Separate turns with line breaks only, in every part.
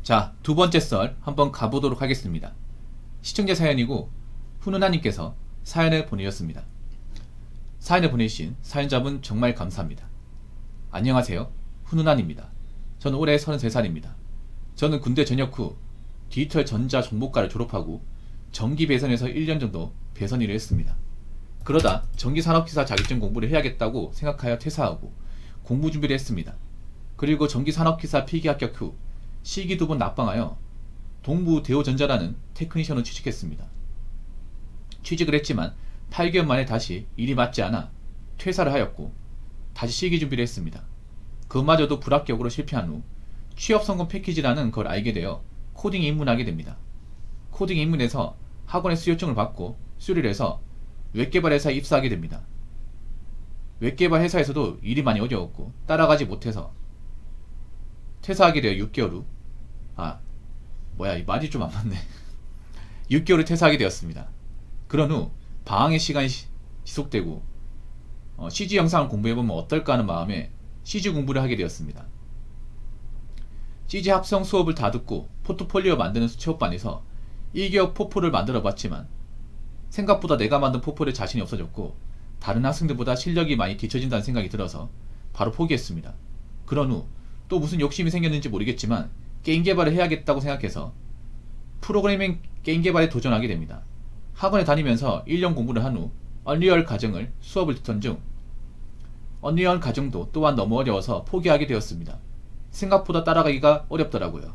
자, 두 번째 썰 한번 가보도록 하겠습니다. 시청자 사연이고 훈훈아님께서 사연을 보내셨습니다. 사연을 보내주신 사연자분 정말 감사합니다. 안녕하세요. 훈훈아입니다. 저는 올해 33살입니다. 저는 군대 전역 후 디지털 전자 정보과를 졸업하고 전기 배선에서 1년 정도 배선 일을 했습니다. 그러다 전기산업기사 자격증 공부를 해야겠다고 생각하여 퇴사하고 공부 준비를 했습니다. 그리고 전기산업기사 필기 합격 후 시기 2번 낙방하여 동부대우전자라는 테크니션을 취직했습니다. 취직을 했지만 8개월 만에 다시 일이 맞지 않아 퇴사를 하였고 다시 시기 준비를 했습니다. 그마저도 불합격으로 실패한 후 취업성공 패키지라는 걸 알게 되어 코딩에 입문하게 됩니다. 코딩 입문해서 학원의 수료증을 받고 수료를 해서 웹개발 회사에 입사하게 됩니다. 웹개발 회사에서도 일이 많이 어려웠고 따라가지 못해서 퇴사하게 되어 6개월 후 이 말이 좀 안 맞네. 6개월 후 퇴사하게 되었습니다. 그런 후 방학의 시간이 지속되고 CG 영상을 공부해보면 어떨까 하는 마음에 CG 공부를 하게 되었습니다. CG 합성 수업을 다 듣고 포트폴리오 만드는 취업반에서 1개월 포포를 만들어 봤지만 생각보다 내가 만든 포폴에 자신이 없어졌고 다른 학생들보다 실력이 많이 뒤처진다는 생각이 들어서 바로 포기했습니다. 그런 후 또 무슨 욕심이 생겼는지 모르겠지만 게임 개발을 해야겠다고 생각해서 프로그래밍 게임 개발에 도전하게 됩니다. 학원에 다니면서 1년 공부를 한 후 언리얼 가정을 수업을 듣던 중 언리얼 가정도 또한 너무 어려워서 포기하게 되었습니다. 생각보다 따라가기가 어렵더라고요.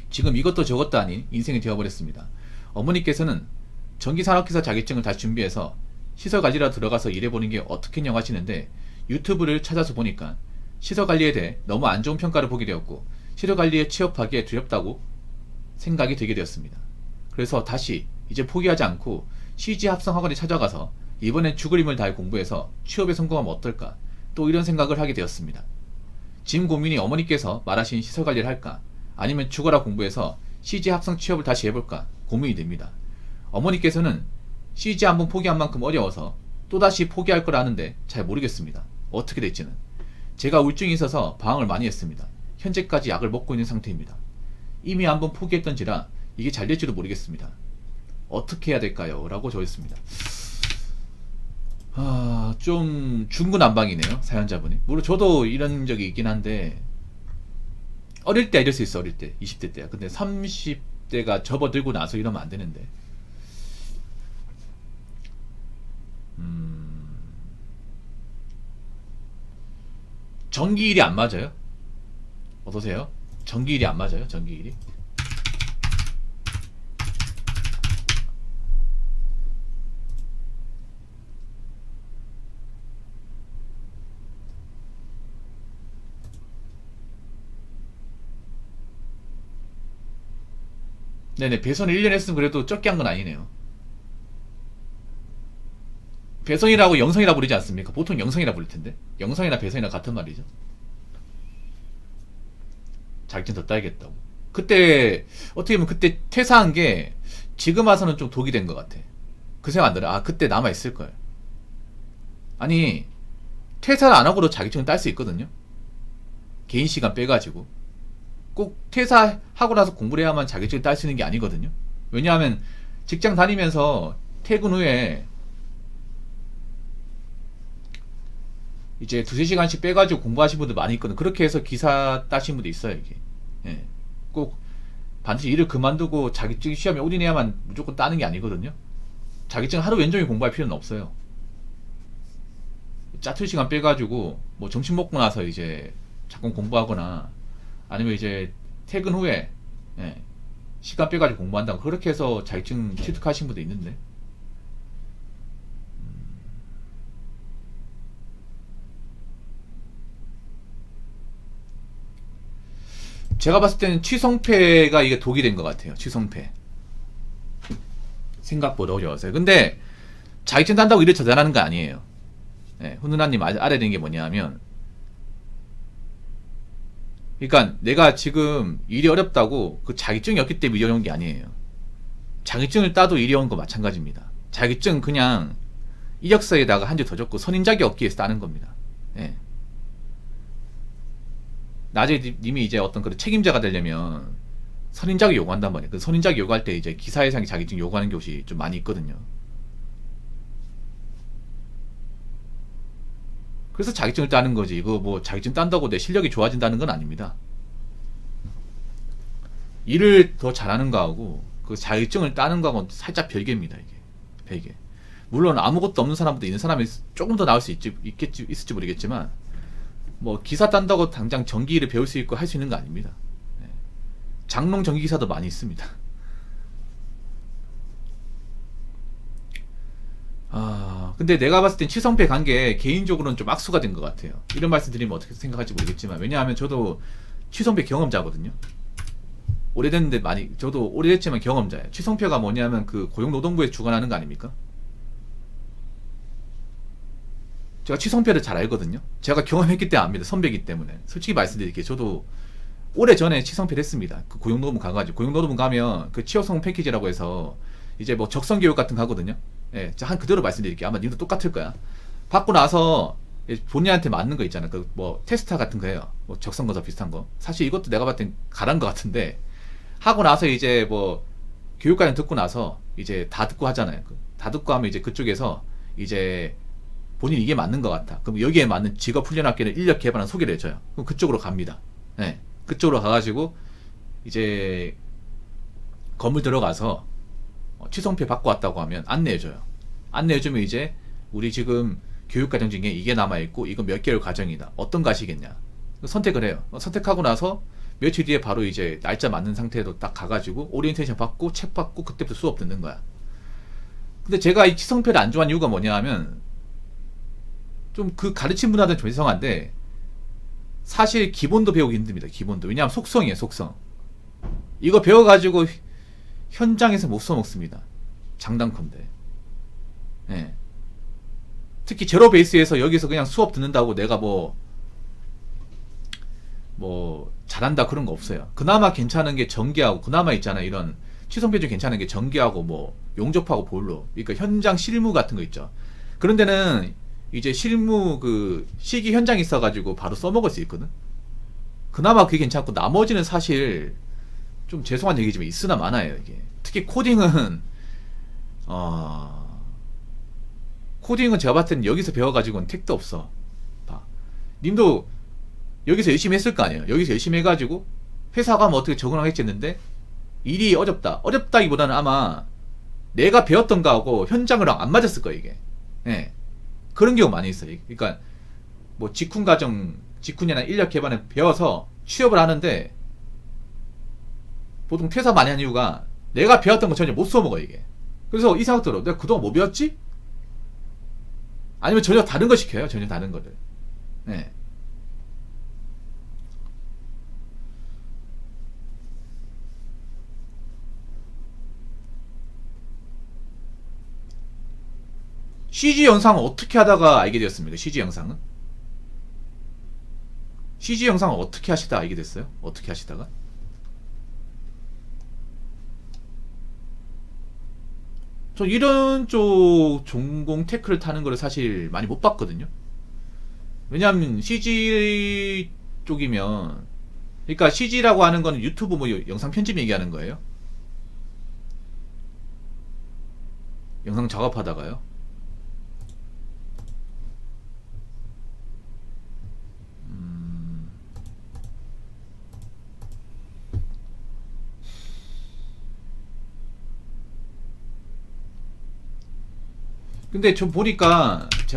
지금 이것도 저것도 아닌 인생이 되어버렸습니다. 어머니께서는 전기산업기사 자격증을 다시 준비해서 시설관리라 들어가서 일해보는 게 어떻겠냐고 하시는데 유튜브를 찾아서 보니까 시설관리에 대해 너무 안 좋은 평가를 보게 되었고 시설관리에 취업하기에 두렵다고 생각이 들게 되었습니다. 그래서 다시 이제 포기하지 않고 CG 합성학원에 찾아가서 이번엔 죽을 힘을 다해 공부해서 취업에 성공하면 어떨까 또 이런 생각을 하게 되었습니다. 지금 고민이 어머니께서 말하신 시설관리를 할까 아니면 죽어라 공부해서 CG 합성 취업을 다시 해볼까 고민이 됩니다. 어머니께서는 CG 한번 포기한 만큼 어려워서 또다시 포기할 걸 아는데 잘 모르겠습니다. 어떻게 될지는. 제가 우울증이 있어서 방황을 많이 했습니다. 현재까지 약을 먹고 있는 상태입니다. 이미 한번 포기했던지라 이게 잘 될지도 모르겠습니다. 어떻게 해야 될까요? 라고 적었습니다. 좀 중구난방이네요. 사연자분이. 물론 저도 이런 적이 있긴 한데 어릴 때 이럴 수 있어. 어릴 때 20대 때야. 근데 30대가 접어들고 나서 이러면 안 되는데 전기일이 안 맞아요? 어떠세요? 전기일이 안 맞아요? 전기일이? 네네, 배선 1년 했으면 그래도 적게 한 건 아니네요. 배선이라고 영성이라 부르지 않습니까? 보통 영성이라 부를 텐데. 영성이나 배선이나 같은 말이죠. 자격증 더 따야겠다고. 그때 어떻게 보면 그때 퇴사한 게 지금 와서는 좀 독이 된 것 같아. 그 생각 안 들어. 그때 남아 있을 걸. 아니 퇴사를 안 하고도 자격증을 딸 수 있거든요. 개인 시간 빼가지고 꼭 퇴사하고 나서 공부를 해야만 자격증을 딸 수 있는 게 아니거든요. 왜냐하면 직장 다니면서 퇴근 후에 이제 두세 시간씩 빼가지고 공부하신 분들 많이 있거든. 그렇게 해서 기사 따신 분도 있어요, 이게. 예. 꼭 반드시 일을 그만두고 자격증 시험에 올인해야만 무조건 따는 게 아니거든요. 자격증 하루 왼종일 공부할 필요는 없어요. 짜투리 시간 빼가지고 뭐 점심 먹고 나서 이제 잠깐 공부하거나 아니면 이제 퇴근 후에 시간 빼가지고 공부한다고 그렇게 해서 자격증 취득하신 분도 있는데 제가 봤을 때는 취성패가 이게 독이 된 것 같아요. 취성패. 생각보다 어려워서요. 근데 자격증 딴다고 일을 저잘하는 거 아니에요. 훈훈아님 알아야 되는 게 뭐냐면 그러니까 내가 지금 일이 어렵다고 그 자격증이 없기 때문에 일이 어려운 게 아니에요. 자격증을 따도 일이 어려운 거 마찬가지입니다. 자격증 그냥 이력서에다가 한 줄 더 적고 선임 자격 얻기 위해서 따는 겁니다. 예. 나중에 님이 이제 어떤 그런 책임자가 되려면 선인장을 요구한단 말이에요. 그 선인장 요구할 때 이제 기사회생이 자격증 요구하는 곳이 좀 많이 있거든요. 그래서 자격증을 따는 거지. 이거 뭐 자격증 딴다고 내 실력이 좋아진다는 건 아닙니다. 일을 더 잘하는 거하고 그 자격증을 따는 거하고는 살짝 별개입니다. 이게 별개. 물론 아무것도 없는 사람보다 있는 사람이 조금 더 나을 수 있을지 모르겠지만 뭐 기사 딴다고 당장 전기를 배울 수 있고 할 수 있는 거 아닙니다. 네. 장롱 전기기사도 많이 있습니다. 근데 내가 봤을 땐 치성패 간 게 개인적으로는 좀 악수가 된 것 같아요. 이런 말씀 드리면 어떻게 생각할지 모르겠지만, 왜냐하면 저도 치성패 경험자거든요. 오래됐는데 저도 오래됐지만 경험자예요. 치성패가 뭐냐면 그 고용노동부에 주관하는 거 아닙니까? 제가 치성패를 잘 알거든요. 제가 경험했기 때문에 압니다. 선배이기 때문에. 솔직히 말씀드릴게요. 저도 오래전에 치성패를 했습니다. 그 고용노동부 가가지고. 고용노동부 가면 그 취업성공 패키지라고 해서 이제 뭐 적성교육 같은 거 하거든요. 예, 한 그대로 말씀드릴게요. 아마 니도 똑같을 거야. 받고 나서 본인한테 맞는 거 있잖아. 그 뭐 테스트 같은 거 해요. 뭐 적성검사 비슷한 거. 사실 이것도 내가 봤을 땐 가란 거 같은데, 하고 나서 이제 뭐 교육과정 듣고 나서 이제 다 듣고 하잖아요. 다 듣고 하면 이제 그쪽에서 이제 본인 이게 맞는 것 같아. 그럼 여기에 맞는 직업훈련학교를 인력 개발한 소개를 해줘요. 그럼 그쪽으로 갑니다. 네, 그쪽으로 가가지고 이제 건물 들어가서 취성패 받고 왔다고 하면 안내해줘요. 안내해주면 이제 우리 지금 교육과정 중에 이게 남아있고 이거 몇 개월 과정이다. 어떤 거 하시겠냐. 선택을 해요. 선택하고 나서 며칠 뒤에 바로 이제 날짜 맞는 상태로 딱 가가지고 오리엔테이션 받고 책 받고 그때부터 수업 듣는 거야. 근데 제가 이 치성패를 안 좋아하는 이유가 뭐냐 하면 좀 그 가르친 분한테는 죄송한데 사실 기본도 배우기 힘듭니다. 기본도. 왜냐하면 속성이에요. 속성. 이거 배워가지고 현장에서 못 써먹습니다. 장단컨대. 예. 특히 제로 베이스에서 여기서 그냥 수업 듣는다고 내가 뭐 잘한다 그런 거 없어요. 그나마 괜찮은 게 전기하고, 그나마 있잖아 이런 취성패 중 괜찮은 게 전기하고 뭐 용접하고 볼로. 그러니까 현장 실무 같은 거 있죠. 그런 데는 이제 실무 그 시기 현장이 있어가지고 바로 써먹을 수 있거든. 그나마 그게 괜찮고, 나머지는 사실 좀 죄송한 얘기지만 있으나 마나요 이게. 특히 코딩은 코딩은 제가 봤을 때는 여기서 배워가지고는 택도 없어. 봐. 님도 여기서 열심히 했을 거 아니에요. 여기서 열심히 해가지고 회사 가면 어떻게 적응하겠지 했는데 일이 어렵다기보다는 아마 내가 배웠던 거하고 현장이랑 안 맞았을 거예요 이게. 네. 그런 경우 많이 있어요. 그러니까 뭐 직군이나 인력 개발을 배워서 취업을 하는데 보통 퇴사 많이 하는 이유가 내가 배웠던 거 전혀 못 써먹어 이게. 그래서 이 생각 들어. 내가 그동안 뭐 배웠지? 아니면 전혀 다른 거 시켜요. 전혀 다른 거를. 네. CG 영상은 어떻게 하다가 알게 되었습니까? CG 영상은? CG 영상을 어떻게 하시다가 알게 됐어요? 어떻게 하시다가? 저 이런 쪽 전공 테크를 타는 거를 사실 많이 못 봤거든요. 왜냐하면 CG 쪽이면, 그러니까 CG라고 하는 거는 유튜브 뭐 영상 편집 얘기하는 거예요. 영상 작업하다가요. 근데 제가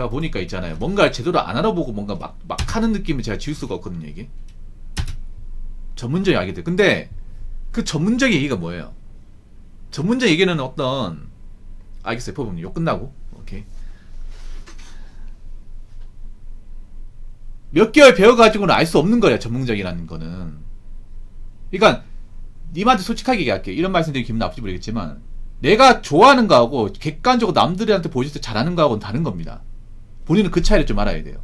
보니까 있잖아요. 뭔가 제대로 안 알아보고 뭔가 막 하는 느낌을 제가 지울 수가 없거든요, 이게. 전문적인 얘기들. 근데 그 전문적인 얘기가 뭐예요? 전문적인 얘기는 알겠어요. 포부님. 요 끝나고. 오케이. 몇 개월 배워가지고는 알 수 없는 거예요, 전문적이라는 거는. 그러니까, 님한테 솔직하게 얘기할게요. 이런 말씀 드리면 기분 나쁠지 모르겠지만, 내가 좋아하는 거하고 객관적으로 남들한테 보여줄 때 잘하는 거하고는 다른 겁니다. 본인은 그 차이를 좀 알아야 돼요.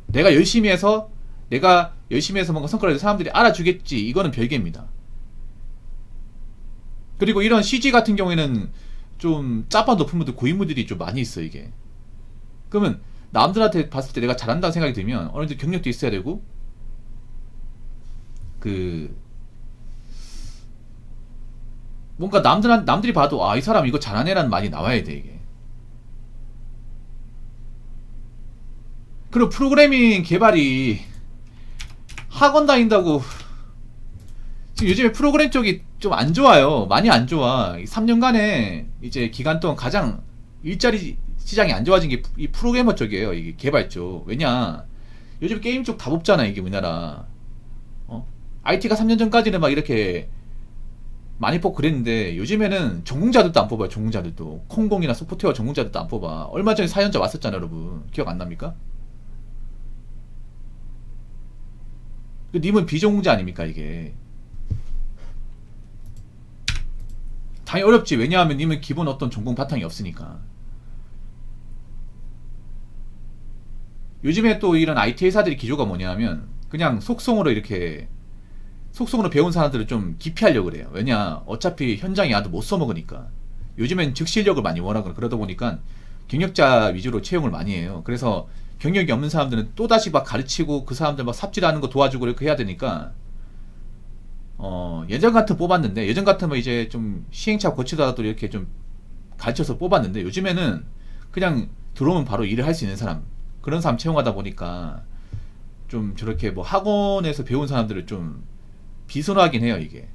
내가 열심히 해서 뭔가 성과를 내서 사람들이 알아주겠지, 이거는 별개입니다. 그리고 이런 CG 같은 경우에는 좀 짜파 높은 분들, 고인물들이 좀 많이 있어 이게. 그러면 남들한테 봤을 때 내가 잘한다는 생각이 들면 어느 정도 경력도 있어야 되고, 그 뭔가 남들이 봐도 아 이 사람 이거 잘하네라는 말이 나와야 돼 이게. 그리고 프로그래밍 개발이 학원 다닌다고 지금 요즘에 프로그램 쪽이 좀 안 좋아요. 많이 안 좋아. 3년간에 이제 기간 동안 가장 일자리 시장이 안 좋아진 게 이 프로그래머 쪽이에요. 이게 개발 쪽. 왜냐? 요즘 게임 쪽 다 뽑잖아, 이게 우리나라. 어? IT가 3년 전까지는 막 이렇게 많이 뽑고 그랬는데 요즘에는 전공자들도 안 뽑아요. 전공자들도. 콩공이나 소프트웨어 전공자들도 안 뽑아. 얼마 전에 사연자 왔었잖아, 여러분. 기억 안 납니까? 그 님은 비전공자 아닙니까, 이게. 당연히 어렵지. 왜냐하면 님은 기본 어떤 전공 바탕이 없으니까. 요즘에 또 이런 IT 회사들이 기조가 뭐냐면 그냥 속성으로 배운 사람들을 좀 기피하려고 그래요. 왜냐 어차피 현장에 아도 못 써먹으니까. 요즘엔 즉실력을 많이 원하고 그러다 보니까 경력자 위주로 채용을 많이 해요. 그래서 경력이 없는 사람들은 또다시 막 가르치고 그 사람들 막 삽질하는 거 도와주고 이렇게 해야 되니까 예전 같으면 뽑았는데 예전 같으면 이제 좀 시행착오 거치다가도 이렇게 좀 가르쳐서 뽑았는데 요즘에는 그냥 들어오면 바로 일을 할 수 있는 사람 그런 사람 채용하다 보니까 좀 저렇게 뭐 학원에서 배운 사람들을 좀 비선호하긴 해요 이게.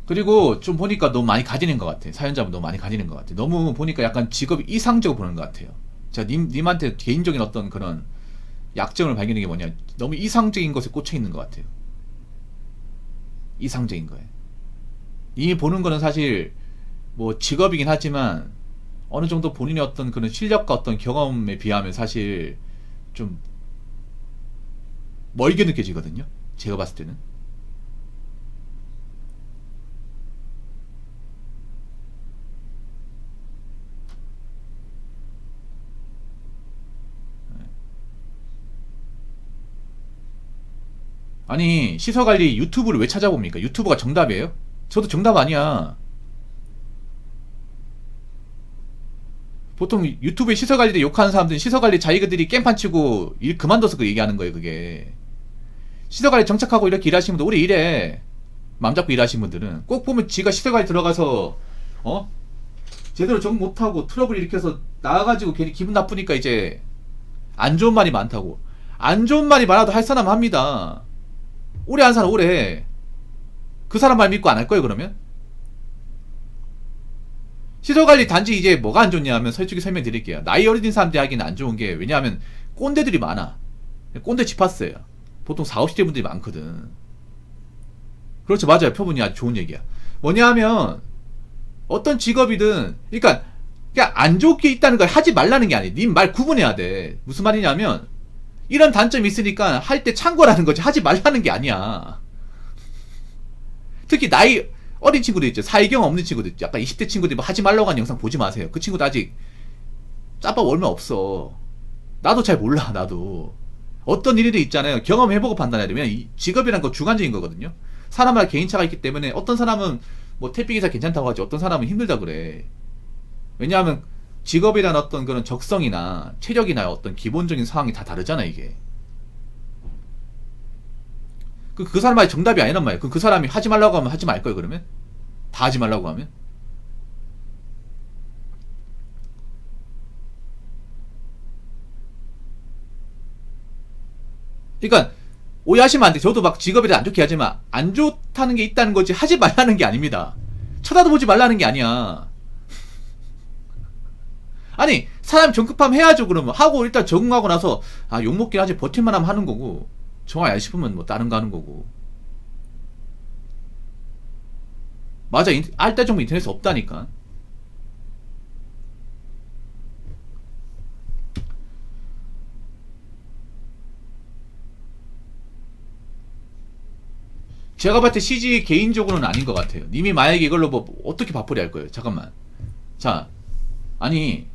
그리고 좀 보니까 너무 많이 가지는 것 같아. 사연자분 너무 많이 가지는 것 같아. 너무 보니까 약간 직업이 이상적으로 보는 것 같아요. 제가 님한테 개인적인 어떤 그런 약점을 발견한 게 뭐냐. 너무 이상적인 것에 꽂혀 있는 것 같아요. 이상적인 거에. 님이 보는 거는 사실 뭐 직업이긴 하지만 어느 정도 본인의 어떤 그런 실력과 어떤 경험에 비하면 사실 좀 멀게 느껴지거든요. 제가 봤을 때는. 아니 시설관리 유튜브를 왜 찾아봅니까? 유튜브가 정답이에요? 저도 정답 아니야. 보통 유튜브에 시설관리대 욕하는 사람들은 시설관리 자기들이 깽판 치고 일 그만둬서 그 얘기하는 거예요 그게. 시설관리 정착하고 이렇게 일하시는 분들 우리 일해. 맘 잡고 일하시는 분들은 꼭 보면 지가 시설관리 들어가서 어? 제대로 정 못하고 트러블 일으켜서 나와가지고 괜히 기분 나쁘니까 이제 안 좋은 말이 많다고. 안 좋은 말이 많아도 할 사람 합니다. 오래 한 사람 오래 해. 그 사람 말 믿고 안 할 거예요 그러면? 시설관리 단지 이제 뭐가 안 좋냐 하면 솔직히 설명드릴게요. 나이 어린 사람들이 하기는 안 좋은 게 왜냐하면 꼰대들이 많아. 꼰대 집합스예요. 보통 40, 50대 분들이 많거든. 그렇죠. 맞아요. 표본이 아주 좋은 얘기야. 뭐냐 하면 어떤 직업이든 그러니까 그냥 안 좋게 있다는 걸 하지 말라는 게 아니에요. 님 말 구분해야 돼. 무슨 말이냐면 이런 단점이 있으니까 할 때 참고라는 거지 하지 말라는 게 아니야. 특히 나이 어린 친구들 있죠. 사회경 없는 친구들 있죠. 약간 20대 친구들이 뭐 하지 말라고 하는 영상 보지 마세요. 그 친구도 아직 짬밥 얼마 없어. 나도 잘 몰라. 나도 어떤 일이 있잖아요. 경험해보고 판단해야 되면 이 직업이란 거 주관적인 거거든요. 사람마다 개인차가 있기 때문에 어떤 사람은 뭐 택배기사 괜찮다고 하지 어떤 사람은 힘들다 그래. 왜냐하면 직업이란 어떤 그런 적성이나 체력이나 어떤 기본적인 상황이 다 다르잖아 이게. 그 사람 말이 정답이 아니란 말이야. 그 사람이 하지 말라고 하면 하지 말 거예요 그러면? 다 하지 말라고 하면? 그러니까 오해하시면 안 돼. 저도 막 직업에 안 좋게 하지만 안 좋다는 게 있다는 거지 하지 말라는 게 아닙니다. 쳐다도 보지 말라는 게 아니야. 아니 사람 정급하면 해야죠. 그러면 하고 일단 적응하고 나서 아 욕먹긴 하지 버틸만 하면 하는 거고 정말 안 싶으면 뭐 다른 거 하는 거고. 맞아. 알딸 정보 인터넷에 없다니까. 제가 봤을 때 CG 개인적으로는 아닌 것 같아요. 님이 만약에 이걸로 뭐 어떻게 밥벌이 할 거예요? 잠깐만. 자, 아니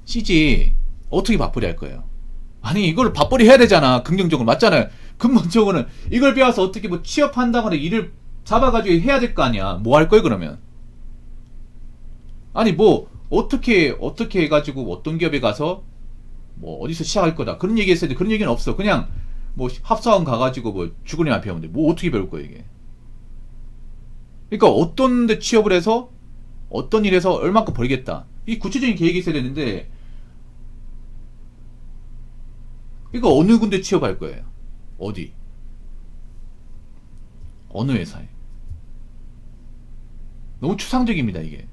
CG 어떻게 밥벌이 할 거예요? 아니 이걸 밥벌이 해야 되잖아. 긍정적으로 맞잖아요. 근본적으로는 이걸 배워서 어떻게 뭐 취업한다거나 일을 잡아가지고 해야 될 거 아니야. 뭐 할 거야 그러면? 아니 뭐 어떻게 해가지고 어떤 기업에 가서 뭐 어디서 시작할 거다 그런 얘기 했어야 돼. 그런 얘기는 없어. 그냥 뭐 합사원 가가지고 뭐 주거리만 배우면 돼. 뭐 어떻게 배울 거야 이게? 그러니까 어떤 데 취업을 해서 어떤 일에서 얼마큼 벌겠다. 이 구체적인 계획이 있어야 되는데 이거 어느 군데 취업할 거예요? 어디? 어느 회사에? 너무 추상적입니다 이게.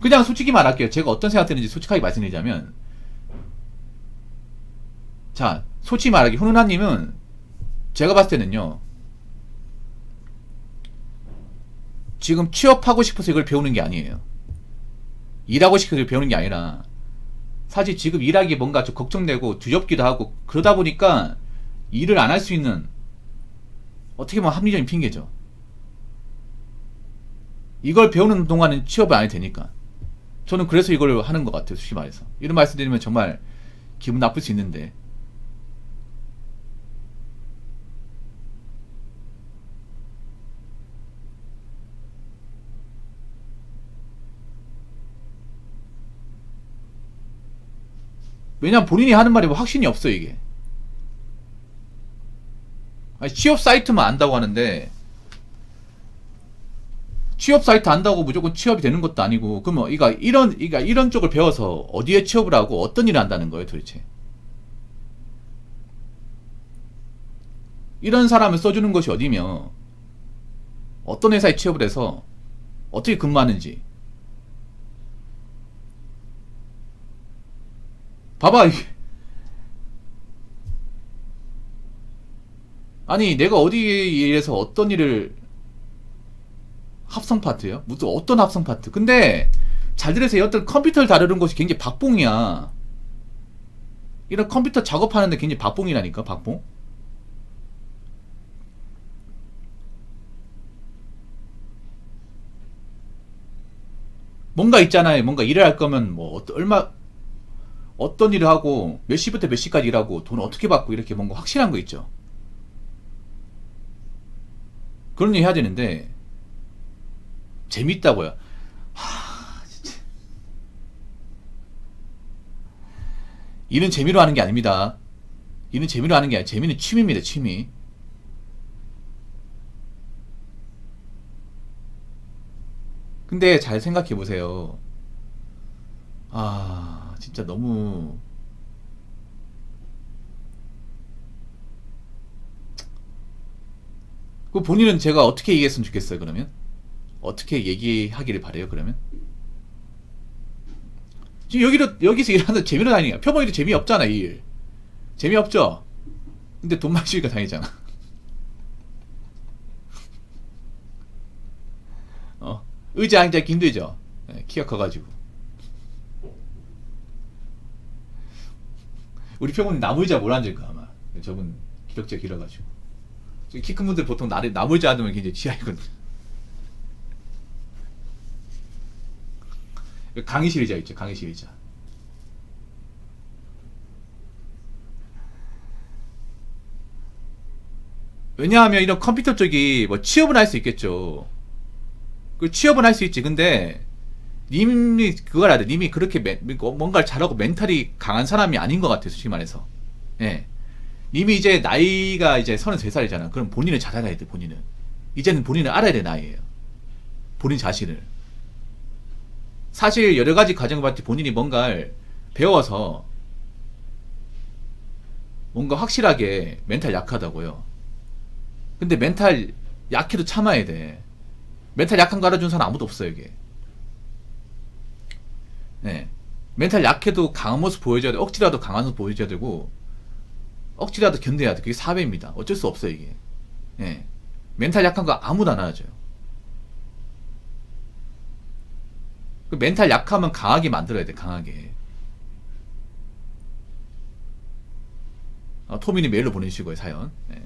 그냥 솔직히 말할게요. 제가 어떤 생각 드는지 솔직하게 말씀드리자면, 자 솔직히 말하기 훈훈아님은 제가 봤을 때는요, 지금 취업하고 싶어서 이걸 배우는 게 아니에요. 일하고 싶어서 이걸 배우는 게 아니라 사실 지금 일하기 뭔가 좀 걱정되고 두렵기도 하고 그러다 보니까 일을 안 할 수 있는, 어떻게 보면 합리적인 핑계죠. 이걸 배우는 동안은 취업을 안 해도 되니까. 저는 그래서 이걸 하는 것 같아요. 솔직히 말해서 이런 말씀 드리면 정말 기분 나쁠 수 있는데, 왜냐면 본인이 하는 말이 뭐 확신이 없어 이게. 아니, 취업 사이트만 안다고 하는데 취업 사이트 안다고 무조건 취업이 되는 것도 아니고, 그러면 이런 쪽을 배워서 어디에 취업을 하고 어떤 일을 한다는 거예요 도대체? 이런 사람을 써주는 것이 어디며, 어떤 회사에 취업을 해서 어떻게 근무하는지 봐봐 이게. 아니 내가 어디에 일해서 어떤 일을, 합성 파트요? 무슨 어떤 합성 파트? 근데 잘 들으세요. 어떤 컴퓨터를 다루는 것이 굉장히 박봉이야. 이런 컴퓨터 작업하는데 굉장히 박봉이라니까. 박봉. 뭔가 있잖아요. 뭔가 일을 할 거면 뭐 얼마 어떤 일을 하고 몇 시부터 몇 시까지 일하고 돈 어떻게 받고 이렇게 뭔가 확실한 거 있죠. 그런 일 해야 되는데 재밌다고요. 진짜. 일은 재미로 하는 게 아닙니다. 일은 재미로 하는 게 아니라 재미는 취미입니다. 취미. 근데 잘 생각해 보세요. 진짜 너무, 그 본인은 제가 어떻게 얘기했으면 좋겠어요 그러면? 어떻게 얘기하기를 바래요 그러면? 지금 여기서 일하는 재미로 다니냐? 표본이도 재미없잖아 이 일. 재미없죠? 근데 돈만 주니까 다니잖아. 의자 앉아있기 힘들죠? 네, 키가 커가지고. 우리 표본이 나무의자 못 앉을까 아마. 저분 기력제가 길어가지고. 키 큰 분들 보통 나무의자 앉으면 굉장히 지하이거든. 강의실 의자 있죠, 강의실 의자. 왜냐하면 이런 컴퓨터 쪽이 뭐 취업은 할 수 있겠죠. 그 취업은 할 수 있지. 근데 님이 그걸 알아야 돼. 님이 그렇게 뭔가를 잘하고 멘탈이 강한 사람이 아닌 것 같아요. 솔직히 말해서. 예. 님이 이제 나이가 이제 33살이잖아. 그럼 본인을 잘 알아야 돼. 본인은. 이제는 본인을 알아야 될 나이에요. 본인 자신을. 사실 여러 가지 과정을 봤을 때 본인이 뭔가를 배워서 뭔가 확실하게 멘탈 약하다고요. 근데 멘탈 약해도 참아야 돼. 멘탈 약한 거 알아준 사람 아무도 없어요, 이게. 네. 멘탈 약해도 강한 모습 보여줘야 돼. 억지라도 강한 모습 보여줘야 되고, 억지라도 견뎌야 돼. 그게 사회입니다. 어쩔 수 없어요, 이게. 네. 멘탈 약한 거 아무도 안 알아줘요. 그 멘탈 약하면 강하게 만들어야 돼, 강하게. 토미님 메일로 보내주시고요, 사연. 네.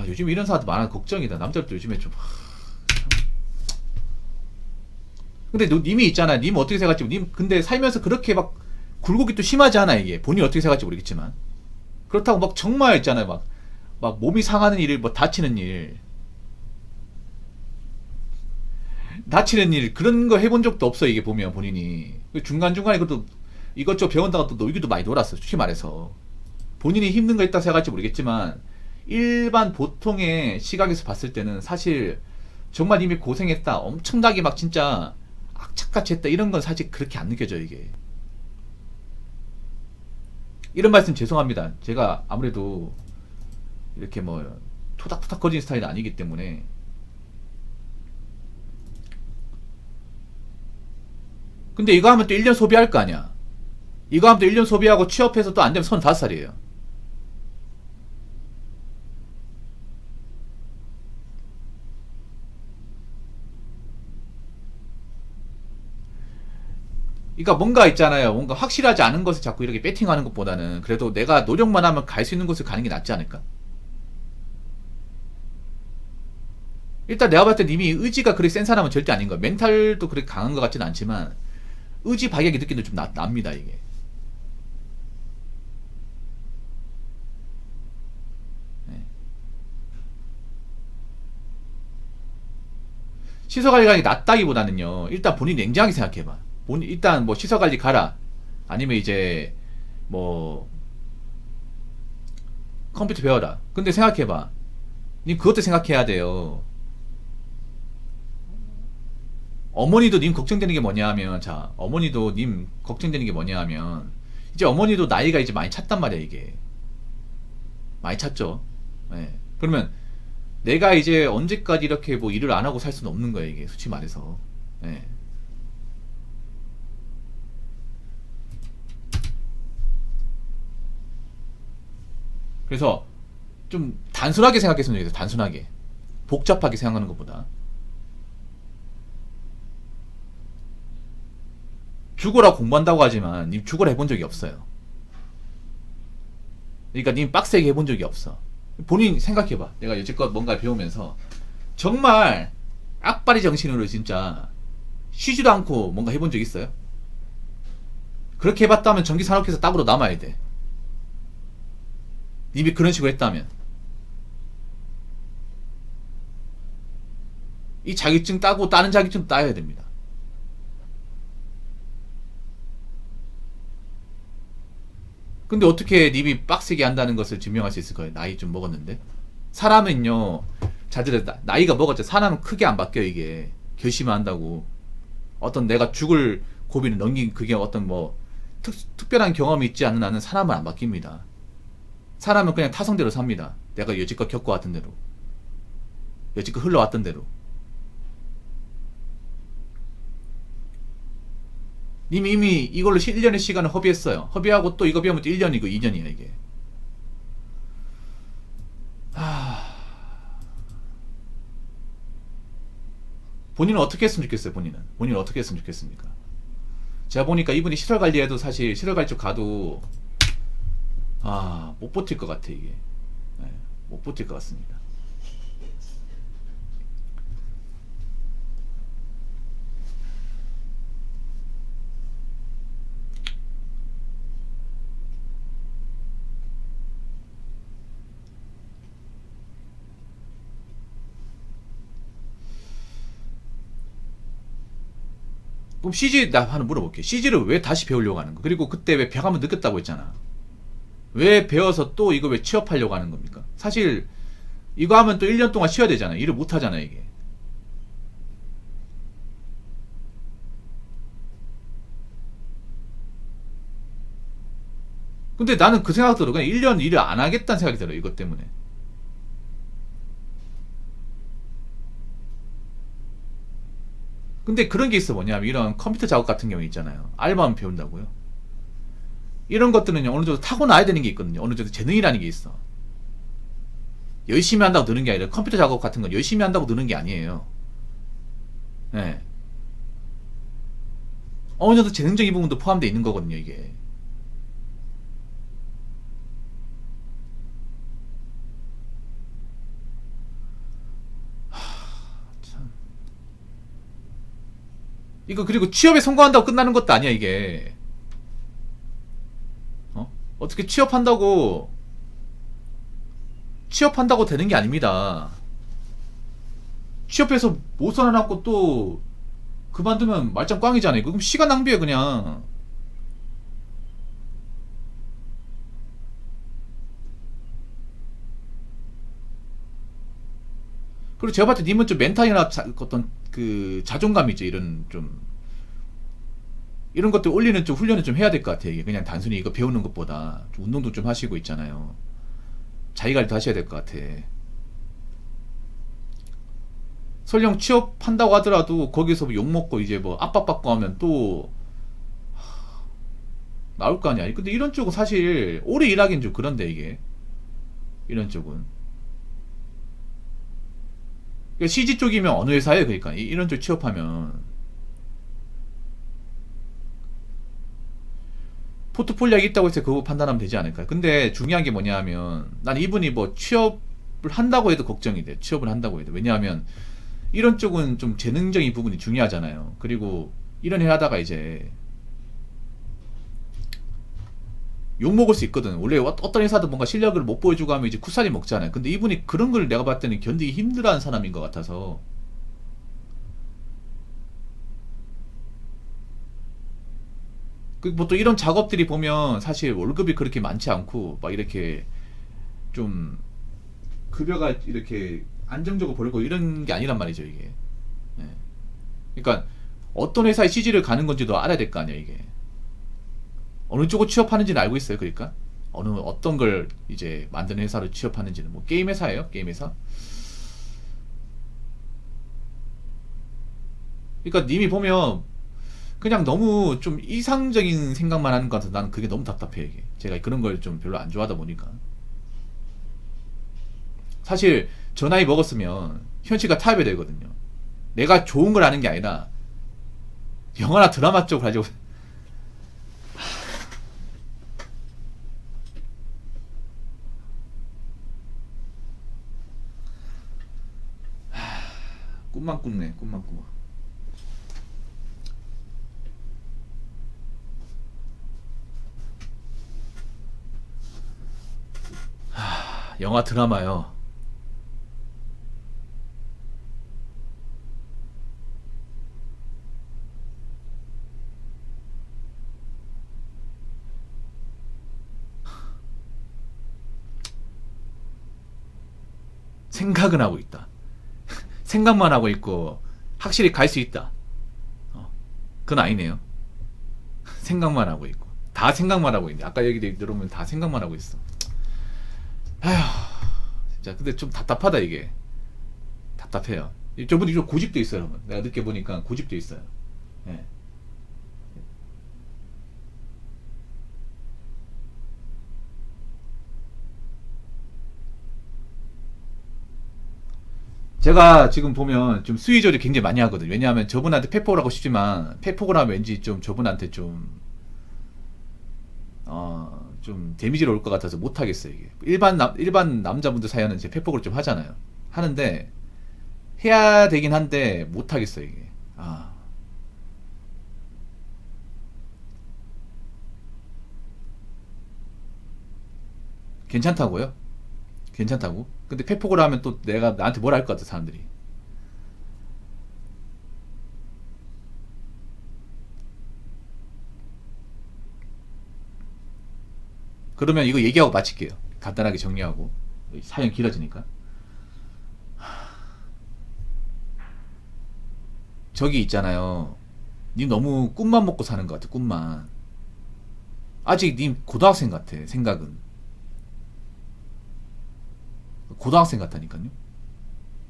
요즘 이런 사람도 많아 걱정이다. 남자들도 요즘에 좀 근데 님이 있잖아. 님 어떻게 생각할지. 님 근데 살면서 그렇게 막 굴곡이 또 심하지 않아 이게. 본인이 어떻게 생각할지 모르겠지만. 그렇다고 막 정말 있잖아요. 막 몸이 상하는 일, 뭐 다치는 일, 다치는 일 그런 거 해본 적도 없어 이게 보면 본인이 중간 중간에 그것도 이것저것 배운다고 또 놀기도 많이 놀았어. 솔직히 말해서 본인이 힘든 거 있다 생각할지 모르겠지만 일반 보통의 시각에서 봤을 때는 사실 정말 이미 고생했다, 엄청나게 막 진짜 악착같이 했다 이런 건 사실 그렇게 안 느껴져 이게. 이런 말씀 죄송합니다. 제가 아무래도 이렇게 뭐 토닥토닥 거리는 스타일은 아니기 때문에. 근데 이거 하면 또 1년 소비할 거 아니야. 이거 하면 또 1년 소비하고 취업해서 또 안 되면 35살이에요. 그러니까 뭔가 있잖아요. 뭔가 확실하지 않은 것을 자꾸 이렇게 배팅하는 것보다는 그래도 내가 노력만 하면 갈 수 있는 곳을 가는 게 낫지 않을까? 일단 내가 봤을 때 님이 의지가 그렇게 센 사람은 절대 아닌 거야. 멘탈도 그렇게 강한 것 같지는 않지만 의지 박약이 느끼는 좀 납니다 이게. 네. 시설관리 가는 게 낫다기보다는요. 일단 본인 냉정하게 생각해봐. 일단 뭐 시설관리 가라. 아니면 이제 뭐 컴퓨터 배워라. 근데 생각해봐. 님 그것도 생각해야 돼요. 어머니도 님 걱정되는 게 뭐냐 하면, 자, 어머니도 님 걱정되는 게 뭐냐 하면, 이제 어머니도 나이가 이제 많이 찼단 말이야, 이게. 많이 찼죠. 예. 그러면 내가 이제 언제까지 이렇게 뭐 일을 안 하고 살 수는 없는 거야, 이게. 솔직히 말해서. 예. 그래서 좀 단순하게 생각했으면 좋겠어, 단순하게. 복잡하게 생각하는 것보다. 죽어라 공부한다고 하지만, 님 죽어라 해본 적이 없어요. 그러니까 님 빡세게 해본 적이 없어. 본인 생각해봐. 내가 여지껏 뭔가 배우면서 정말 악바리 정신으로 진짜 쉬지도 않고 뭔가 해본 적 있어요? 그렇게 해봤다면 전기산업회사 따으로 남아야 돼. 님이 그런 식으로 했다면. 이 자격증 따고 다른 자격증 따야 됩니다. 근데 어떻게 님이 빡세게 한다는 것을 증명할 수 있을 거예요? 나이 좀 먹었는데. 사람은요, 잘 들어, 나이가 먹었죠. 사람은 크게 안 바뀌어, 이게. 결심을 한다고. 어떤 내가 죽을 고비를 넘긴 그게 어떤 뭐, 특별한 경험이 있지 않는 한은 사람은 안 바뀝니다. 사람은 그냥 타성대로 삽니다. 내가 여지껏 겪어왔던 대로. 여지껏 흘러왔던 대로. 이미 이걸로 1년의 시간을 허비했어요. 허비하고 또 이거 배우면 또 1년이고 2년이야 이게. 본인은 어떻게 했으면 좋겠어요. 본인은 어떻게 했으면 좋겠습니까? 제가 보니까 이분이 시설 관리해도 사실 시설 관리 쪽 가도 못 버틸 것 같아 이게. 네, 못 버틸 것 같습니다. 그럼 CG 나 하나 물어볼게. CG를 왜 다시 배우려고 하는 거? 그리고 그때 왜 배감을 느꼈다고 했잖아. 왜 배워서 또 이거 왜 취업하려고 하는 겁니까? 사실 이거 하면 또 1년 동안 쉬어야 되잖아. 일을 못 하잖아 이게. 근데 나는 그 생각 들어. 그냥 1년 일을 안 하겠다는 생각이 들어. 이것 때문에. 근데 그런 게 있어. 뭐냐면 이런 컴퓨터 작업 같은 경우 있잖아요. 알바만 배운다고요. 이런 것들은 어느 정도 타고나야 되는 게 있거든요. 어느 정도 재능이라는 게 있어. 열심히 한다고 느는 게 아니라 컴퓨터 작업 같은 건 열심히 한다고 느는 게 아니에요. 네. 어느 정도 재능적인 부분도 포함되어 있는 거거든요, 이게. 참. 이거 그리고 취업에 성공한다고 끝나는 것도 아니야 이게. 어떻게 취업한다고 되는 게 아닙니다. 취업해서 못 살아남고 또 그만두면 말짱 꽝이잖아요. 그럼 시간 낭비해 그냥. 그리고 제가 봤을 때 님은 좀 멘탈이나 어떤 그 자존감이죠. 이런 좀 이런 것들 올리는 좀 훈련을 좀 해야 될 것 같아요. 이게 그냥 단순히 이거 배우는 것보다 좀 운동도 좀 하시고 있잖아요. 자기관리도 하셔야 될 것 같아. 설령 취업한다고 하더라도 거기서 뭐 욕먹고 이제 뭐 압박받고 하면 또 나올 거 아니야. 근데 이런 쪽은 사실 오래 일하기는 좀 그런데 이게 이런 쪽은 그러니까 CG 쪽이면 어느 회사예요. 그러니까 이런 쪽 취업하면 포트폴리오가 있다고 해서 그거 판단하면 되지 않을까요? 근데 중요한 게 뭐냐면 난 이분이 뭐 취업을 한다고 해도 걱정이 돼. 취업을 한다고 해도. 왜냐하면 이런 쪽은 좀 재능적인 부분이 중요하잖아요. 그리고 이런 일 하다가 이제 욕 먹을 수 있거든. 원래 어떤 회사도 뭔가 실력을 못 보여주고 하면 이제 쿠사리 먹잖아요. 근데 이분이 그런 걸 내가 봤을 때는 견디기 힘들어하는 사람인 것 같아서 그 보통 이런 작업들이 보면 사실 월급이 그렇게 많지 않고 막 이렇게 좀 급여가 이렇게 안정적으로 벌고 이런 게 아니란 말이죠 이게. 예. 그러니까 어떤 회사에 CG를 가는 건지도 알아야 될 거 아니야 이게. 어느 쪽으로 취업하는지는 알고 있어요. 그러니까 어떤 걸 이제 만드는 회사로 취업하는지는 뭐 게임 회사예요? 게임 회사? 그러니까 님이 보면 그냥 너무 좀 이상적인 생각만 하는 것 같아서 나는 그게 너무 답답해 이게. 제가 그런 걸 좀 별로 안 좋아하다 보니까 사실 저 나이 먹었으면 현실과 타협해야 되거든요. 내가 좋은 걸 하는 게 아니라 영화나 드라마 쪽을 하려고. 꿈만 꾸네 꿈만 꾸어. 영화 드라마요. 생각은 하고 있다. 생각만 하고 있고 확실히 갈 수 있다. 그건 아니네요. 생각만 하고 있고 다 생각만 하고 있네. 아까 얘기 들어보면 다 생각만 하고 있어. 아휴 진짜 근데 좀 답답하다 이게. 답답해요. 저분이 좀 고집도 있어요 여러분. 내가 늦게 보니까 고집도 있어요. 예. 제가 지금 보면 좀 수위 조절 굉장히 많이 하거든요. 왜냐하면 저분한테 페폭을 하고 싶지만 페폭을 하면 왠지 좀 저분한테 좀 데미지를 올 것 같아서 못 하겠어요 이게. 일반 남자분들 사이에는 제 페폭을 좀 하잖아요. 하는데 해야 되긴 한데 못 하겠어요 이게. 괜찮다고요? 괜찮다고? 근데 페폭을 하면 또 내가 나한테 뭐라 할 것 같아 사람들이. 그러면 이거 얘기하고 마칠게요. 간단하게 정리하고 사연 길어지니까. 저기 있잖아요. 님 너무 꿈만 먹고 사는 것 같아. 꿈만. 아직 님 고등학생 같아. 생각은 고등학생 같다니까요.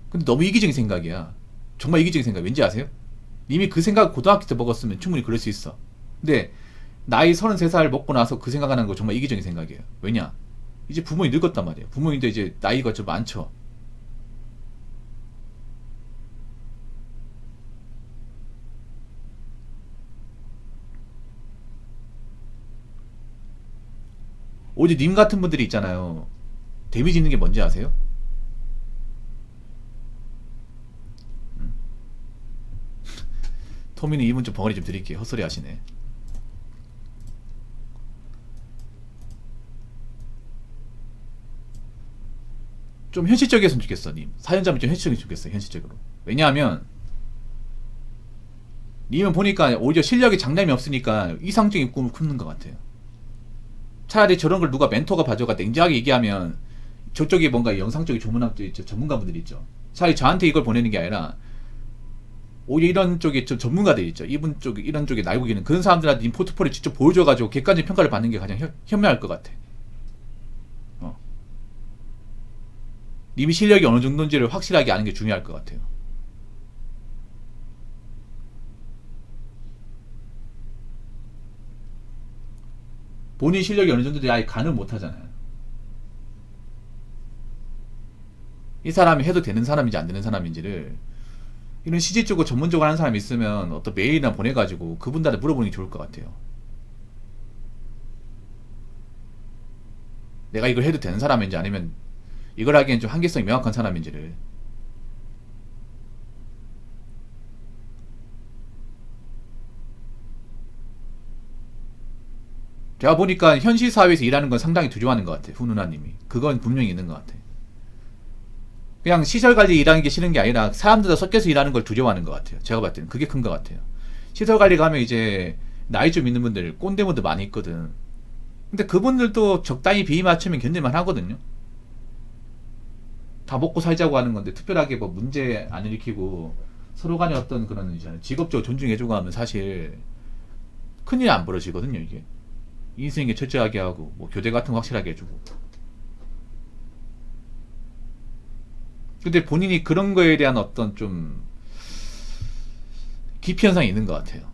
근데 너무 이기적인 생각이야. 정말 이기적인 생각. 왠지 아세요? 님이 그 생각 고등학교 때 먹었으면 충분히 그럴 수 있어. 근데 나이 33살 먹고 나서 그 생각하는 거 정말 이기적인 생각이에요. 왜냐? 이제 부모님 늙었단 말이에요. 부모님도 이제 나이가 좀 많죠. 오직 님 같은 분들이 있잖아요. 데미지 있는 게 뭔지 아세요? 토미는 이분 좀 벙어리 좀 드릴게요. 헛소리 하시네. 좀 현실적이었으면 좋겠어, 님. 사연자면 좀 현실적이었으면 좋겠어, 현실적으로. 왜냐하면, 님은 보니까 오히려 실력이 장남이 없으니까 이상적인 꿈을 꾸는 것 같아요. 차라리 저런 걸 누가 멘토가 봐줘가 냉정하게 얘기하면, 저쪽에 뭔가 영상 쪽에 전문가분들 있죠. 차라리 저한테 이걸 보내는 게 아니라, 오히려 이런 쪽에 좀 전문가들 있죠. 이분 쪽에, 이런 쪽에 날고 계는 그런 사람들한테 님 포트폴리오 직접 보여줘가지고 객관적인 평가를 받는 게 가장 현명할 것 같아. 어. 님이 실력이 어느 정도인지를 확실하게 아는 게 중요할 것 같아요. 본인 실력이 어느 정도인지 아예 간을 못 하잖아요. 이 사람이 해도 되는 사람인지 안 되는 사람인지를 이런 CG 쪽으로 전문적으로 하는 사람이 있으면 어떤 메일이나 보내가지고 그분들한테 물어보는 게 좋을 것 같아요. 내가 이걸 해도 되는 사람인지 아니면 이걸 하기엔 좀 한계성이 명확한 사람인지를. 제가 보니까 현실 사회에서 일하는 건 상당히 두려워하는 것 같아요. 훈훈아님이. 그건 분명히 있는 것 같아요. 그냥 시설 관리 일하는 게 싫은 게 아니라 사람들과 섞여서 일하는 걸 두려워하는 것 같아요. 제가 봤을 때는 그게 큰 것 같아요. 시설 관리 가면 이제 나이 좀 있는 분들, 꼰대분들 많이 있거든. 근데 그분들도 적당히 비위 맞추면 견딜만 하거든요. 다 먹고 살자고 하는 건데 특별하게 뭐 문제 안 일으키고 서로 간에 어떤 그런 직업적으로 존중해주고 하면 사실 큰일 안 벌어지거든요. 이게 인수인계 철저하게 하고 뭐 교대 같은 거 확실하게 해주고. 근데 본인이 그런 거에 대한 어떤 좀 기피 현상이 있는 것 같아요.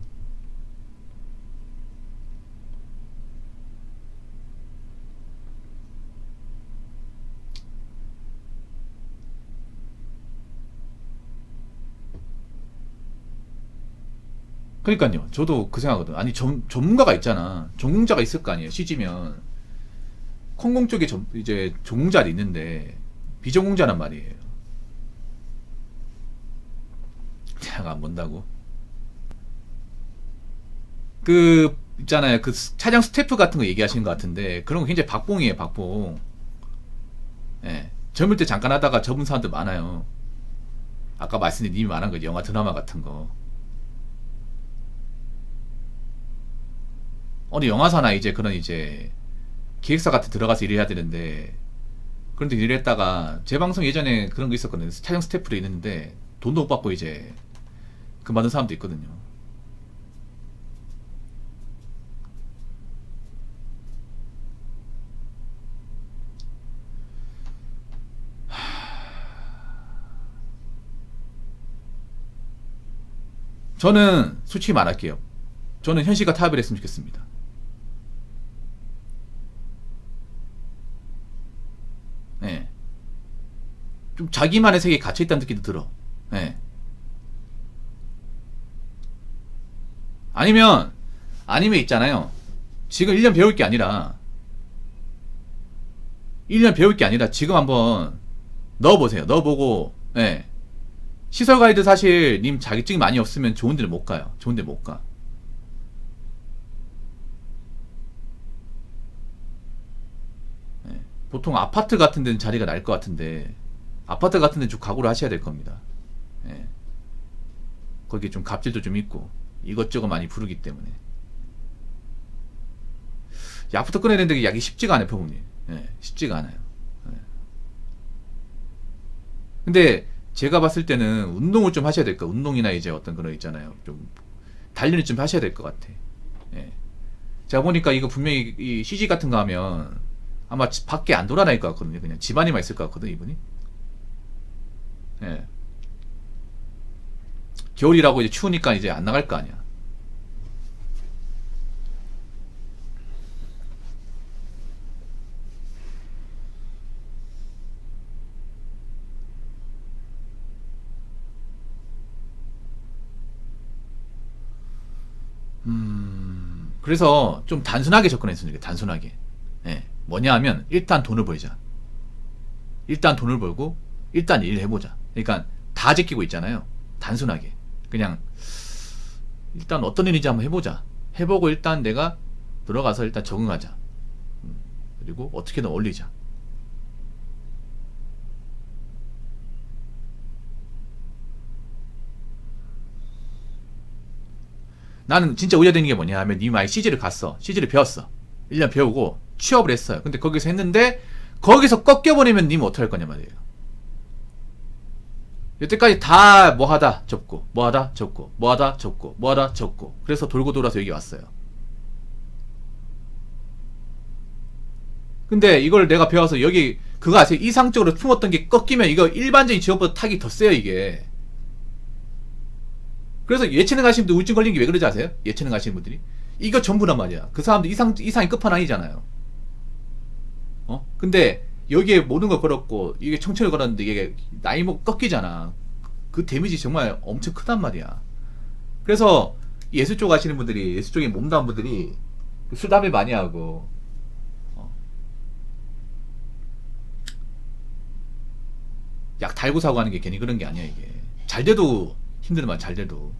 그러니까요. 저도 그 생각하거든. 아니 전문가가 있잖아. 전공자가 있을 거 아니에요. 시지면 컴공 쪽에 이제 전공자도 있는데 비전공자란 말이에요. 내가 안 본다고. 그 있잖아요. 그 차량 스태프 같은 거 얘기하시는 것 같은데 그런 거 굉장히 박봉이에요. 박봉. 예. 젊을 때 잠깐 하다가 접은 사람들 많아요. 아까 말씀드린 님이 말한 거지. 영화 드라마 같은 거. 어느 영화사나 이제 그런 이제 기획사 같은 들어가서 일해야 되는데 그런데 일을 했다가 제 방송 예전에 그런 거 있었거든요. 촬영 스태프로 있는데 돈도 못 받고 이제 그만둔 사람도 있거든요. 저는 솔직히 말할게요. 저는 현실과 타협을 했으면 좋겠습니다. 예. 좀 자기만의 세계에 갇혀있다는 느낌도 들어. 예. 아니면 있잖아요. 지금 1년 배울 게 아니라 1년 배울 게 아니라 지금 한번 넣어보세요. 넣어보고 예. 시설 가이드 사실 님 자격증이 많이 없으면 좋은 데를 못 가요. 좋은 데 못 가. 예. 보통 아파트 같은 데는 자리가 날 것 같은데 아파트 같은 데는 좀 각오를 하셔야 될 겁니다. 예. 거기 좀 갑질도 좀 있고 이것저것 많이 부르기 때문에 약부터 끊어야 되는데 약이 쉽지가 않아요, 표범님. 예. 쉽지가 않아요. 예. 근데 제가 봤을 때는 운동을 좀 하셔야 될 거. 운동이나 이제 어떤 그런 있잖아요. 좀 단련을 좀 하셔야 될 것 같아. 예. 제가 보니까 이거 분명히 이 CG 같은 거 하면 아마 밖에 안 돌아다닐 것 같거든요. 그냥 집안에만 있을 것 같거든, 이분이. 예. 겨울이라고 이제 추우니까 이제 안 나갈 거 아니야. 그래서 좀 단순하게 접근했으면 좋겠어요. 단순하게. 예. 뭐냐 하면 일단 돈을 벌자. 일단 돈을 벌고 일단 일을 해보자. 그러니까 다 제끼고 있잖아요. 단순하게. 그냥 일단 어떤 일인지 한번 해보자. 해보고 일단 내가 들어가서 일단 적응하자. 그리고 어떻게든 올리자. 나는 진짜 우려되는 게 뭐냐 하면 님이 아예 CG를 갔어. CG를 배웠어. 1년 배우고 취업을 했어요. 근데 거기서 했는데 거기서 꺾여버리면 님 어떡할 거냐 말이에요. 여태까지 다 뭐하다 접고 뭐하다 접고 뭐하다 접고 뭐하다 접고 그래서 돌고 돌아서 여기 왔어요. 근데 이걸 내가 배워서 여기 그거 아세요? 이상적으로 품었던 게 꺾이면 이거 일반적인 직업보다 타기 더 세요 이게. 그래서 예체능 하시는 분들 우울증 걸린 게 왜 그러지 아세요? 예체능 하시는 분들이 이거 전부란 말이야. 그 사람들 이상이 끝판왕이잖아요. 근데 여기에 모든 걸 걸었고 이게 청춘을 걸었는데 이게 나이 먹 꺾이잖아. 그 데미지 정말 엄청 크단 말이야. 그래서 예술 쪽 하시는 분들이 예술 쪽에 몸담은 분들이 술 담배 많이 하고 약 달고 사고 하는 게 괜히 그런 게 아니야 이게. 잘 돼도 힘든 말 잘 돼도.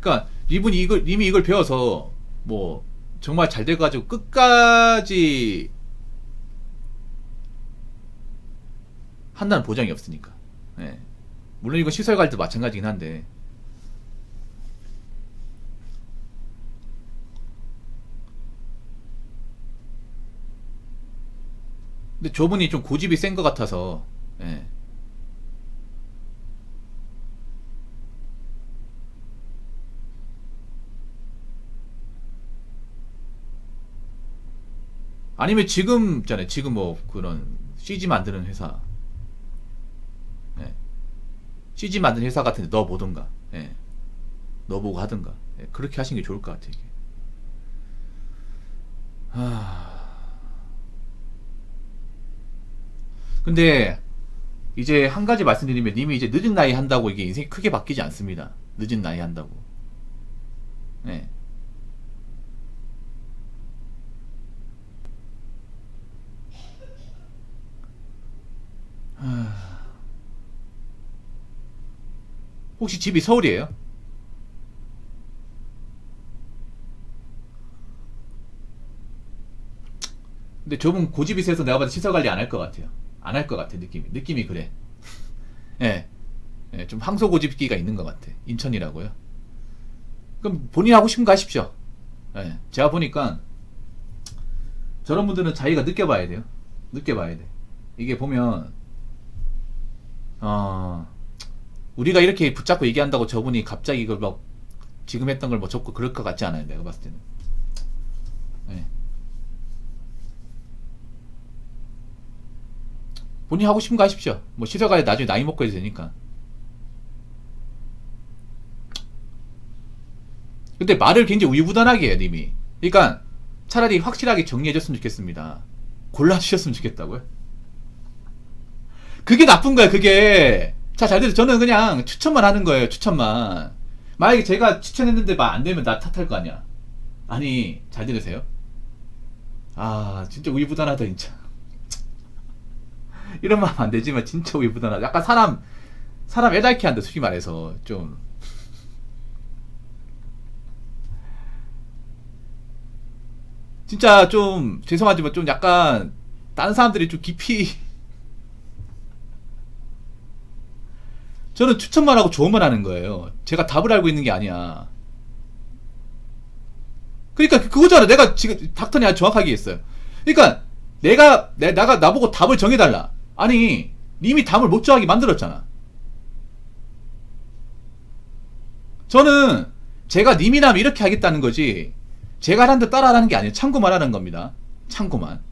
그러니까 님이 이걸 배워서 뭐 정말 잘 돼가지고 끝까지 한다는 보장이 없으니까. 예. 물론 이건 시설 갈 때 마찬가지긴 한데. 근데 저분이 좀 고집이 센 것 같아서. 예. 아니면 지금 있잖아요. 지금 뭐 그런 CG 만드는 회사, 예. CG 만드는 회사 같은데 넣어 보든가, 예. 넣어 보고 하든가, 예. 그렇게 하시는 게 좋을 것 같아요. 이게. 근데 이제 한 가지 말씀드리면 님이 이제 늦은 나이 한다고 이게 인생이 크게 바뀌지 않습니다. 늦은 나이 한다고. 예. 혹시 집이 서울이에요? 근데 저분 고집이 세서 내가 봐도 시설 관리 안 할 것 같아요. 안 할 것 같아 느낌이 그래. 예. 예, 좀 항소 고집기가 있는 것 같아. 인천이라고요. 그럼 본인 하고 싶은 거 하십시오. 예. 제가 보니까 저런 분들은 자기가 느껴봐야 돼요. 느껴봐야 돼. 이게 보면 어, 우리가 이렇게 붙잡고 얘기한다고 저분이 갑자기 이걸 막 지금 했던 걸 뭐 접고 그럴 것 같지 않아요. 내가 봤을 때는. 예. 본인 하고 싶은 거 하십시오. 뭐 시설가에 나중에 나이 먹고 해도 되니까. 근데 말을 굉장히 우유부단하게 해요, 님이. 그러니까 차라리 확실하게 정리해줬으면 좋겠습니다. 골라주셨으면 좋겠다고요? 그게 나쁜 거야, 그게. 자, 잘 들어. 저는 그냥 추천만 하는 거예요, 추천만. 만약에 제가 추천했는데 말 안 되면 나 탓할 거 아니야. 아니, 잘 들으세요? 아, 진짜 우유부단하다, 진짜. 이런 말 하면 안 되지만, 진짜 우유부단하다. 약간 사람 애달게 한다, 솔직히 말해서. 좀. 진짜 좀, 죄송하지만 좀 약간, 다른 사람들이 좀 깊이, 저는 추천만 하고 조언만 하는 거예요. 제가 답을 알고 있는 게 아니야. 그러니까 그거잖아. 내가 지금 닥터니 아주 정확하게 했어요. 그러니까 나보고 답을 정해달라. 아니 님이 답을 못 정하게 만들었잖아. 저는 제가 님이라면 이렇게 하겠다는 거지 제가 하는 데 따라하라는 게 아니에요. 참고만 하라는 겁니다. 참고만.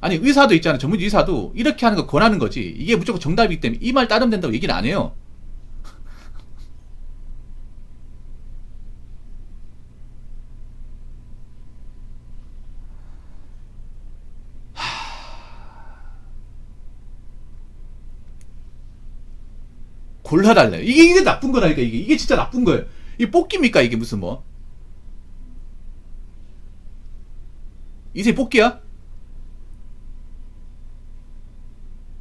아니 의사도 있잖아요. 전문 의사도 이렇게 하는 거 권하는 거지 이게 무조건 정답이기 때문에 이 말 따르면 된다고 얘기는 안 해요. 골라달래요. 이게 나쁜 거라니까. 이게 진짜 나쁜 거예요. 이게 뽑기입니까 이게 무슨 뭐 이세 뽑기야?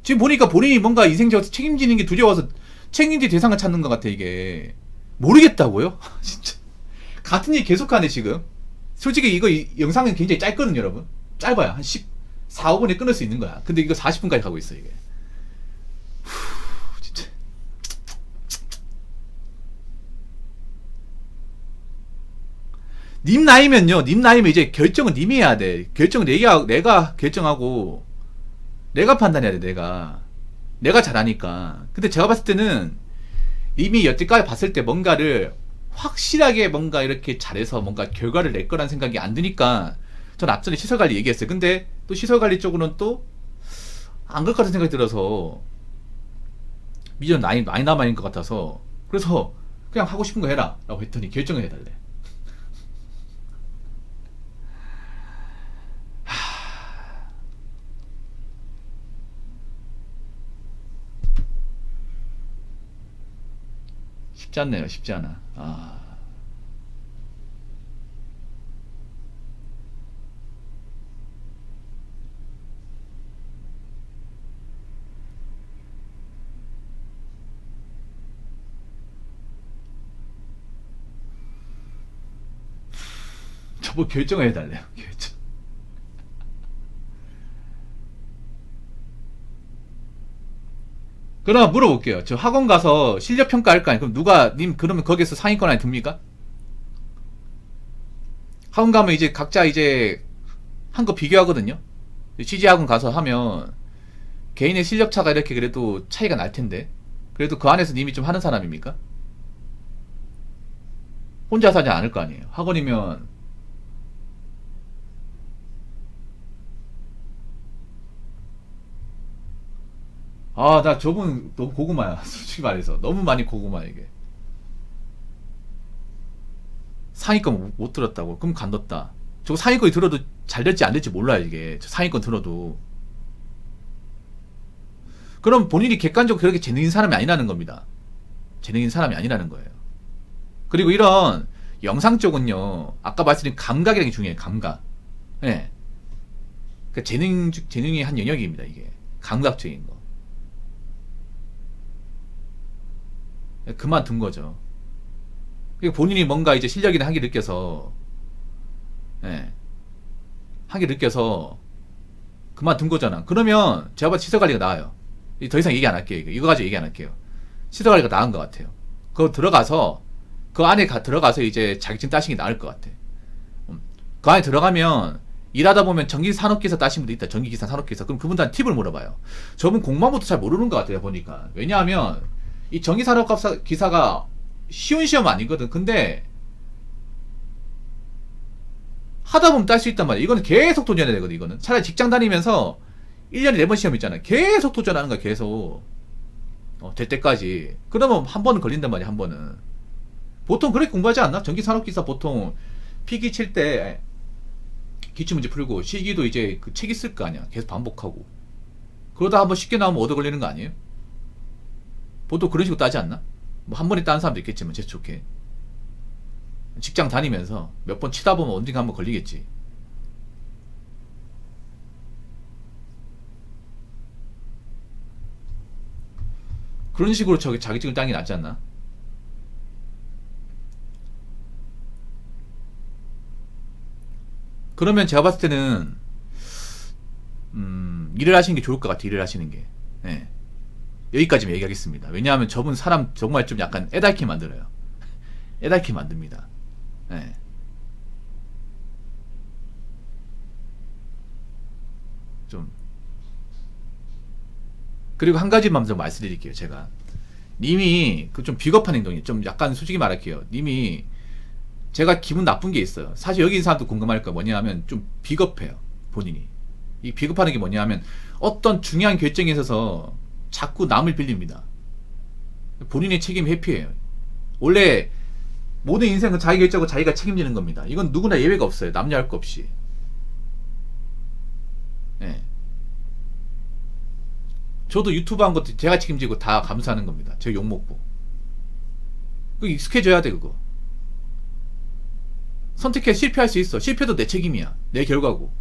지금 보니까 본인이 뭔가 인생적으로 책임지는 게 두려워서 책임질 대상을 찾는 것 같아, 이게. 모르겠다고요? 진짜. 같은 일 계속하네, 지금. 솔직히 이거 영상은 굉장히 짧거든요, 여러분. 짧아요. 한 14, 5분에 끊을 수 있는 거야. 근데 이거 40분까지 가고 있어, 이게. 진짜. 님 나이면요, 님 나이면 이제 결정은 님이 해야 돼. 결정은 내가 결정하고, 내가 판단해야 돼, 내가 잘하니까. 근데 제가 봤을 때는, 님이 여태까지 봤을 때 뭔가를 확실하게 뭔가 이렇게 잘해서 뭔가 결과를 낼 거란 생각이 안 드니까, 전 앞전에 시설관리 얘기했어요. 근데 또 시설관리 쪽으로는 또 안 그럴 것 같은 생각이 들어서 미련 많이 남아있는 것 같아서, 그래서 그냥 하고 싶은 거 해라 라고 했더니 결정을 해달래. 쉽지 않네요. 쉽지 않아. 저뭐 결정을 해달래요. 결정. 그럼 물어볼게요. 저 학원 가서 실력 평가할 거 아니에요? 그럼 님 그러면 거기서 상위권 안에 듭니까? 학원 가면 이제 각자 이제 한 거 비교하거든요. CG 학원 가서 하면 개인의 실력 차가 이렇게 그래도 차이가 날 텐데, 그래도 그 안에서 님이 좀 하는 사람입니까? 혼자서 하지 않을 거 아니에요. 학원이면. 나 저분 너무 고구마야. 솔직히 말해서 너무 많이 고구마. 이게 상위권 못 들었다고 그럼 간뒀다. 저거 상위권이 들어도 잘 될지 안 될지 몰라요. 이게 저 상위권 들어도. 그럼 본인이 객관적으로 그렇게 재능 있는 사람이 아니라는 겁니다. 재능 있는 사람이 아니라는 거예요. 그리고 이런 영상 쪽은요, 아까 말씀드린 감각이라는 게 중요해요. 감각. 예. 네. 그러니까 재능의 한 영역입니다. 이게 감각적인 거. 그만둔 거죠. 본인이 뭔가 이제 실력이나 한게 느껴서, 예, 한게 느껴서 그만둔 거잖아. 그러면 제가 봐도 시설관리가 나아요. 더 이상 얘기 안 할게요. 이거 가지고 얘기 안 할게요. 시설관리가 나은 것 같아요. 그거 들어가서 그 안에 들어가서 이제 자격증 따시는 게 나을 것 같아. 그 안에 들어가면 일하다 보면 전기산업기사 따신 분도 있다. 전기기사, 산업기사. 그럼 그분들한테 팁을 물어봐요. 저분 공부부터 잘 모르는 것 같아요. 보니까. 왜냐하면 이 전기산업기사가 쉬운 시험 아니거든. 근데 하다 보면 딸 수 있단 말이야. 이거는 계속 도전해야 되거든. 이거는 차라리 직장 다니면서 1년에 4번 시험 있잖아. 계속 도전하는 거야. 계속 될 때까지. 그러면 한 번은 걸린단 말이야. 한 번은. 보통 그렇게 공부하지 않나? 전기산업기사 보통 필기 칠 때 기출문제 풀고 실기도 이제 그 책 있을 거 아니야. 계속 반복하고. 그러다 한번 쉽게 나오면 얻어 걸리는 거 아니에요? 보통 그런 식으로 따지 않나? 뭐 한 번에 따는 사람도 있겠지만 재수 좋게 직장 다니면서 몇 번 치다 보면 언젠가 한번 걸리겠지. 그런 식으로 저기 자격증을 따는 게 낫지 않나? 그러면 제가 봤을 때는 일을 하시는 게 좋을 것 같아. 일을 하시는 게. 네. 여기까지만 얘기하겠습니다. 왜냐하면 저분 사람 정말 좀 약간 애달게 만들어요. 애달게 만듭니다. 네. 좀. 그리고 한 가지만 좀 말씀드릴게요. 제가 님이 그 좀 비겁한 행동이 좀 약간 솔직히 말할게요. 님이 제가 기분 나쁜 게 있어요. 사실 여기 있는 사람도 공감할 거 뭐냐면 좀 비겁해요. 본인이. 이 비겁하는 게 뭐냐면 어떤 중요한 결정에 있어서 자꾸 남을 빌립니다. 본인의 책임 회피해요. 원래 모든 인생은 자기 결정하고 자기가 책임지는 겁니다. 이건 누구나 예외가 없어요. 남녀할 거 없이. 네. 저도 유튜브 한 것도 제가 책임지고 다 감수하는 겁니다. 저 욕먹고. 그거 익숙해져야 돼. 그거 선택해 실패할 수 있어. 실패도 내 책임이야. 내 결과고.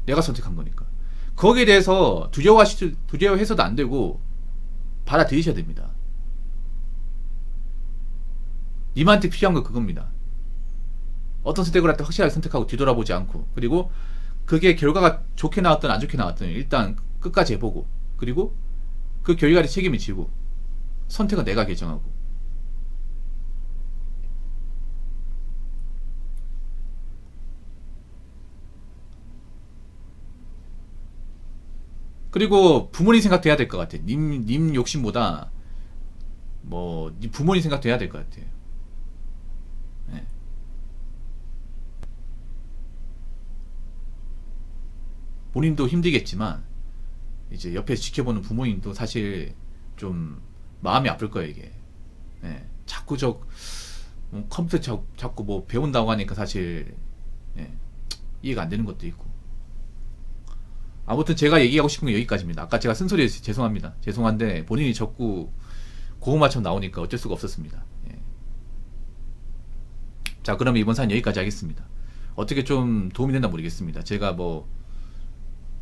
내가 선택한 거니까. 거기에 대해서 두려워해서도 안 되고 받아들이셔야 됩니다. 님한테 필요한 건 그겁니다. 어떤 선택을 할 때 확실하게 선택하고 뒤돌아보지 않고, 그리고 그게 결과가 좋게 나왔든 안 좋게 나왔든 일단 끝까지 해보고, 그리고 그 결과에 책임을 지고 선택은 내가 결정하고. 그리고 부모님 생각도 해야 될 것 같아. 님 욕심보다 님 부모님 생각도 해야 될 것 같아요. 네. 본인도 힘들겠지만 이제 옆에서 지켜보는 부모님도 사실 좀 마음이 아플 거예요, 이게. 네. 자꾸 컴퓨터 자꾸 뭐 배운다고 하니까 사실 이해가 안 되는 것도 있고. 아무튼 제가 얘기하고 싶은 게 여기까지입니다. 아까 제가 쓴소리해서 죄송합니다. 죄송한데 본인이 자꾸 고구마처럼 나오니까 어쩔 수가 없었습니다. 예. 자, 그러면 이번 사연 여기까지 하겠습니다. 어떻게 좀 도움이 됐나 모르겠습니다. 제가 뭐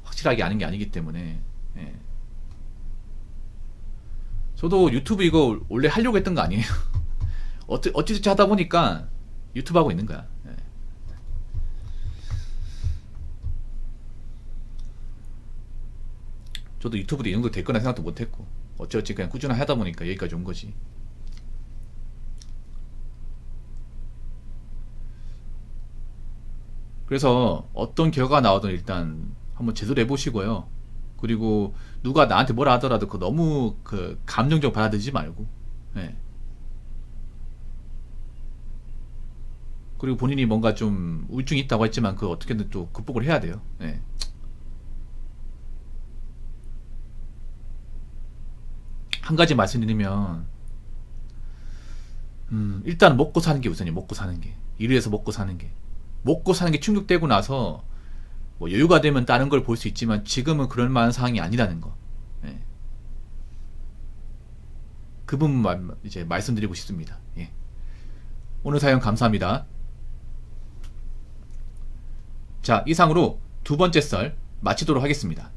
확실하게 아는 게 아니기 때문에. 예. 저도 유튜브 이거 원래 하려고 했던 거 아니에요. 어찌저찌 하다 보니까 유튜브 하고 있는 거야. 예. 저도 유튜브도 이 정도 될 거나 생각도 못했고, 어찌어찌 그냥 꾸준히 하다 보니까 여기까지 온 거지. 그래서 어떤 결과가 나오든 일단 한번 제대로 해보시고요. 그리고 누가 나한테 뭐라 하더라도 너무 감정적으로 받아들이지 말고. 예. 그리고 본인이 뭔가 좀 우울증이 있다고 했지만 그 어떻게든 또 극복을 해야 돼요. 예. 한 가지 말씀드리면, 일단 먹고 사는 게 우선이에요. 먹고 사는 게. 일을 해서 먹고 사는 게. 먹고 사는 게 충족되고 나서 뭐 여유가 되면 다른 걸 볼 수 있지만 지금은 그럴 만한 상황이 아니라는 거. 예. 그 부분만 이제 말씀드리고 싶습니다. 예. 오늘 사연 감사합니다. 자, 이상으로 두 번째 썰 마치도록 하겠습니다.